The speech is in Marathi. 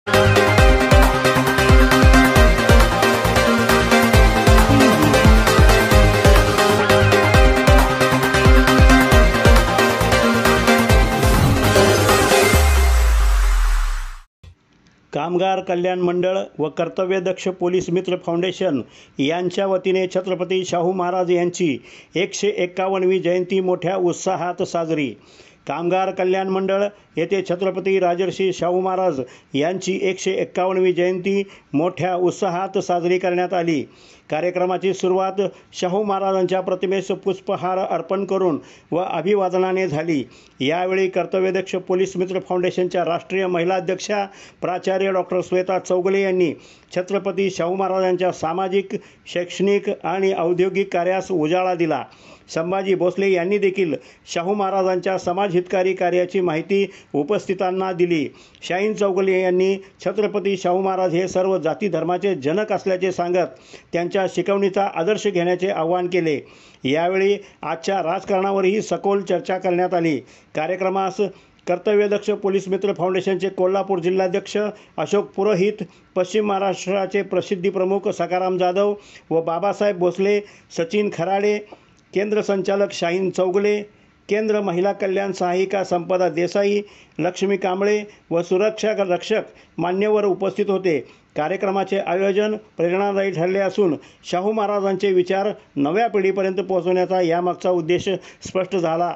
कामगार कल्याण मंडळ व कर्तव्यदक्ष पोलीस मित्र फाउंडेशन यांच्या वतीने छत्रपती शाहू महाराज यांची 151वी जयंती मोठ्या उत्साहात साजरी। कामगार कल्याण मंडळ येथे छत्रपती राजर्षी शाहू महाराज यांची 151वी जयंती मोठ्या उत्साहात साजरी करण्यात आली। कार्यक्रमाची सुरुवात शाहू महाराजांच्या प्रतिमेस पुष्पहार अर्पण करून व अभिवादनाने झाली। यावेळी कर्तव्यदक्ष पोलीस मित्र फाउंडेशनच्या राष्ट्रीय महिला अध्यक्षा प्राचार्य डॉक्टर श्वेता चौगले यांनी छत्रपती शाहू महाराजांच्या सामाजिक, शैक्षणिक आणि औद्योगिक कार्यास उजाळा दिला। संभाजी भोसले यांनी देखील शाहू महाराजांच्या समाजहितकारी कार्याची माहिती उपस्थितांना दिली। शाहीन चौगले यांनी छत्रपती शाहू महाराज हे सर्व जाती धर्माचे जनक असल्याचे सांगत त्यांच्या शिकवणीचा आदर्श घेण्याचे आवाहन केले। यावेळी आजच्या राजकारणावरही सखोल चर्चा करण्यात आली। कार्यक्रमास कर्तव्यदक्ष पोलीस मित्र फाउंडेशनचे कोल्हापूर जिल्हाध्यक्ष अशोक पुरोहित, पश्चिम महाराष्ट्राचे प्रसिद्धी प्रमुख सखाराम जाधव व बाबासाहेब भोसले, सचिन खराडे, केंद्र संचालक शाहीन चौगले, केंद्र महिला कल्याण सहायिका संपदा देसाई, लक्ष्मी कांबळे व सुरक्षा रक्षक मान्यवर उपस्थित होते। कार्यक्रमाचे आयोजन प्रेरणादायी ठरले असून शाहू महाराजांचे विचार नव्या पिढीपर्यंत पोहोचवण्याचा यामागचा उद्देश स्पष्ट झाला।